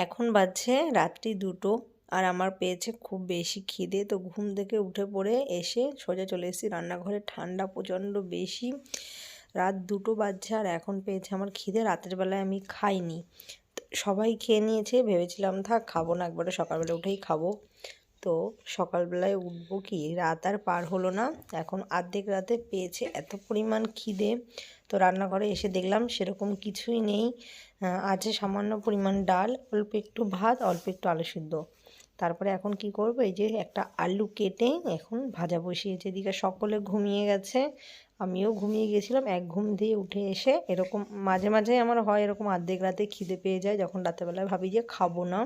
এখন বাজছে রাত্রি 2টো আর আমার পেয়েছে খুব বেশি খিদে। তো ঘুম থেকে উঠে পড়ে এসে সোজা চলে এসেছি রান্নাঘরে। ঠান্ডা প্রচণ্ড বেশি, রাত 2টো বাজছে আর এখন পেয়েছে আমার খিদে। রাতের বেলায় আমি খাইনি, সবাই খেয়ে নিয়েছে, ভেবেছিলাম থাক খাবো না, একবারে সকালবেলা উঠেই খাবো। তো সকালবেলায় উঠবো কি, রাত আর পার হলো না, এখন আর্ধেক রাতে পেয়েছে এত পরিমাণ খিদে। তো রান্নাঘরে এসে দেখলাম সেরকম কিছুই নেই, আছে সামান্য পরিমাণ ডাল, অল্প একটু ভাত, অল্প একটু আলু সিদ্ধ। তারপরে এখন কি করব, এই যে একটা আলু কেটে এখন ভাজা বসিয়েছে। এদিকে সকলে ঘুমিয়ে গেছে, আমিও ঘুমিয়ে গেছিলাম। এক ঘুম দিয়ে উঠে এসে এরকম মাঝে মাঝে আমার হয়, এরকম আর্ধেক রাতে খিদে পেয়ে যায় যখন রাতেরবেলায় ভাবি যে খাবো না।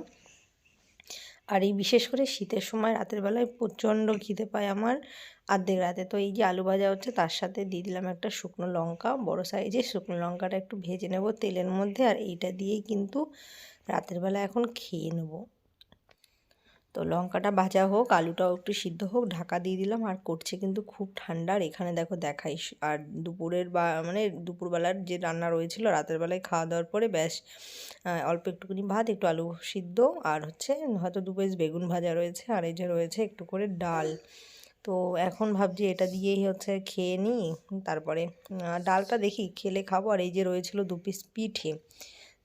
আর এই বিশেষ করে শীতের সময় রাতের বেলায় প্রচণ্ড খিদে পায় আমার আর্ধেক রাতে। তো এই যে আলু ভাজা হচ্ছে, তার সাথে দিয়ে দিলাম একটা শুকনো লঙ্কা, বড় সাইজের শুকনো লঙ্কাটা একটু ভেজে নেব তেলের মধ্যে, আর এইটা দিয়েই কিন্তু রাতের বেলা এখন খেয়ে নেব। তো লঙ্কাটা ভাজা হোক, আলুটাও একটু সিদ্ধ হোক, ঢাকা দিয়ে দিলাম। আর করছে কিন্তু খুব ঠান্ডা। আর এখানে দেখো দেখাই, আর দুপুরের মানে দুপুরবেলার যে রান্না রয়েছিল রাতের বেলায় খাওয়া দাওয়ার পরে ব্যাস, অল্প একটুখানি ভাত, একটু আলু সিদ্ধ, আর হচ্ছে হয়তো 2 পিস বেগুন ভাজা রয়েছে, আর এই যে রয়েছে একটু করে ডাল। তো এখন ভাবছি এটা দিয়েই হচ্ছে খেয়ে নিই, তারপরে ডালটা দেখি খেলে খাবো। আর এই যে রয়েছিল 2 পিস পিঠে,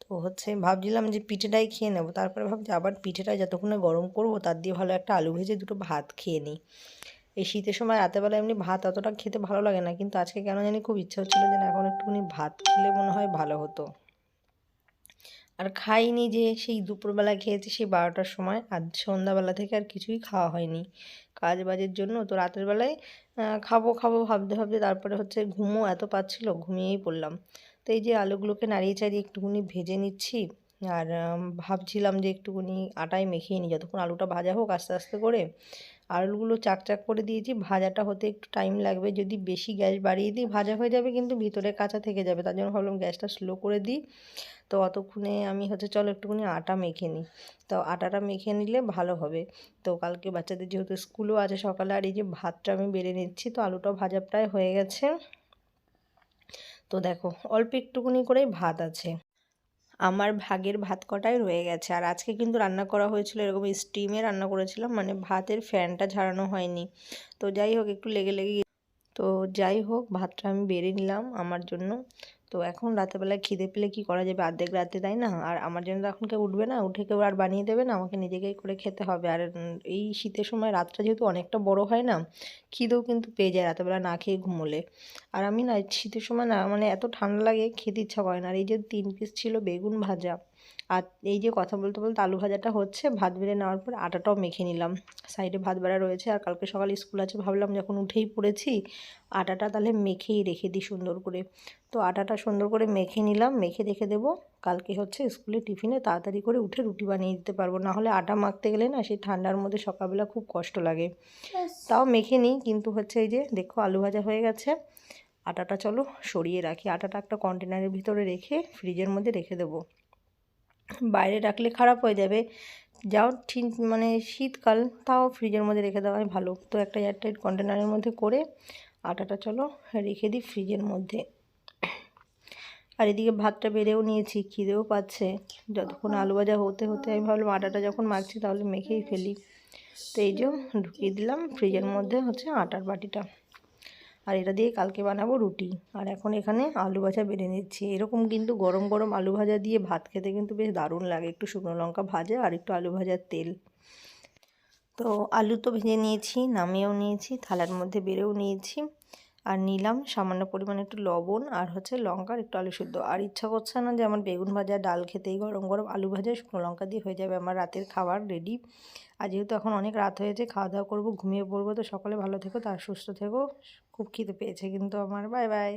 তো হচ্ছে ভাবছিলাম যে পিঠেটাই খেয়ে নেবো। তারপরে ভাবছি আবার পিঠেটা যতক্ষণে গরম করবো তার দিয়ে ভালো একটা আলু ভেজে 2টো ভাত খেয়ে নিই। এই শীতের সময় রাতেরবেলা এমনি ভাত অতটা খেতে ভালো লাগে না, কিন্তু আজকে কেন জানি খুব ইচ্ছা হচ্ছিলো যে না, এখন একটুখানি ভাত খেলে মনে হয় ভালো হতো। আর খাইনি, যে সেই দুপুরবেলা খেয়েছি সেই 12টার সময়, আর সন্ধ্যাবেলা থেকে আর কিছুই খাওয়া হয়নি কাজ বাজের জন্য। তো রাতের বেলায় খাবো খাবো ভাবতে ভাবতে তারপরে হচ্ছে ঘুমও এত পাচ্ছিলো, ঘুমিয়েই পড়লাম। তো এই যে আলুগুলোকে নাড়িয়ে চাড়িয়ে একটুখানি ভেজে নিচ্ছি, আর ভাবছিলাম যে একটুখানি আটায় মেখিয়ে নিই যতক্ষণ আলুটা ভাজা হোক আস্তে আস্তে করে। আলুগুলো চাক করে দিয়েছি, ভাজাটা হতে একটু টাইম লাগবে, যদি বেশি গ্যাস বাড়িয়ে দিই ভাজা হয়ে যাবে কিন্তু ভিতরে কাঁচা থেকে যাবে, তার জন্য ভাবলাম গ্যাসটা স্লো করে দিই। তো অতক্ষণে আমি হচ্ছে চলো একটুখানি আটা মেখে নিই। তো আটাটা মেখে নিলে ভালো হবে। তো কালকে বাচ্চাদের যেহেতু স্কুলও আছে সকালে, আর এই যে ভাতটা আমি বেড়ে নিচ্ছি, তো আলুটাও ভাজা প্রায় হয়ে গেছে। তো দেখো অল্প একটুখানি করেই ভাত আছে, আমার ভাগের ভাত কটাই রয়ে গেছে। আর আজকে কিন্তু রান্না করা হয়েছিল এরকম স্টিমে রান্না করেছিলাম, মানে ভাতের ফ্যানটা ঝাড়ানো হয়নি। তো যাই হোক একটু লেগে লেগে, তো যাই হোক ভাতটা আমি বেড়ে নিলাম আমার জন্য। তো এখন রাতেরবেলায় খিদে পেলে কি করা যাবে, অর্ধেক রাতে, তাই না? আর আমার জন্য তো এখন কেউ উঠবে না, উঠে কেউ আর বানিয়ে দেবে না, আমাকে নিজেকেই করে খেতে হবে। আর এই শীতের সময় রাতটা যেহেতু অনেকটা বড় হয় না, খিদেও কিন্তু পেয়ে যায় রাতেরবেলা না খেয়ে ঘুমোলে। আর আমি না শীতের সময় না, মানে এত ঠান্ডা লাগে খেতে ইচ্ছা করে না। আর এই যে 3 পিস ছিল বেগুন ভাজা, আর এই যে কথা বলতে বলতে আলু ভাজাটা হচ্ছে, ভাত বেড়ে নেওয়ার পর আটাটাও মেখে নিলাম, সাইডে ভাত বেড়া রয়েছে। আর কালকে সকালে স্কুল আছে, ভাবলাম যখন উঠেই পড়েছি আটাটা তাহলে মেখেই রেখে দিই সুন্দর করে। তো আটাটা সুন্দর করে মেখে নিলাম, মেখে রেখে দেবো, কালকে হচ্ছে স্কুলে টিফিনে তাড়াতাড়ি করে উঠে রুটি বানিয়ে দিতে পারবো। না হলে আটা মাখতে গেলে না সেই ঠান্ডার মধ্যে সকালবেলা খুব কষ্ট লাগে। তাও মেখে নিই, কিন্তু হচ্ছে এই যে দেখো আলু ভাজা হয়ে গেছে। আটাটা চলো সরিয়ে রাখি, আটাটা একটা কন্টেনারের ভিতরে রেখে ফ্রিজের মধ্যে রেখে দেবো, বাইরে রাখলে খারাপ হয়ে যাবে। যাও ঠিক মানে শীতকাল, তাও ফ্রিজের মধ্যে রেখে দেওয়াই ভালো। তো একটা এয়ারটাইট কন্টেনারের মধ্যে করে আটাটা চলো রেখে দিই ফ্রিজের মধ্যে। আর এদিকে ভাতটা বেড়েও নিয়েছি, খিদেও পাচ্ছে। যতক্ষণ আলু ভাজা হতে হতে আমি ভাবলাম আটাটা যখন মাখছি তাহলে মেখেই ফেলি। তো এই যে ঢুকিয়ে দিলাম ফ্রিজের মধ্যে হচ্ছে আটার বাটিটা, আর এটা দিয়ে কালকে বানাবো রুটি। আর এখন এখানে আলু ভাজা বেড়ে নিচ্ছি। এরকম কিন্তু গরম গরম আলু ভাজা দিয়ে ভাত খেতে কিন্তু বেশ দারুণ লাগে, একটু শুকনো লঙ্কা ভাজা আর একটু আলু ভাজার তেল। তো আলু তো ভেজে নিয়েছি, নামিয়েও নিয়েছি, থালার মধ্যে বেড়েও নিয়েছি। আর নিলাম সামান্য পরিমাণে একটু লবণ, আর হচ্ছে লঙ্কার একটু আলু সিদ্ধ। আর ইচ্ছা করছে না যে আমার বেগুন ভাজা ডাল খেতেই, গরম গরম আলু ভাজা শুকনো লঙ্কা দিয়ে হয়ে যাবে আমার রাতের খাবার রেডি। আর যেহেতু এখন অনেক রাত হয়েছে, খাওয়া দাওয়া করবো, ঘুমিয়ে পড়বো। তো সকালে ভালো থেকো, তার সুস্থ থেকো। খুব খিদে পেয়েছে কিন্তু আমার। Bye bye.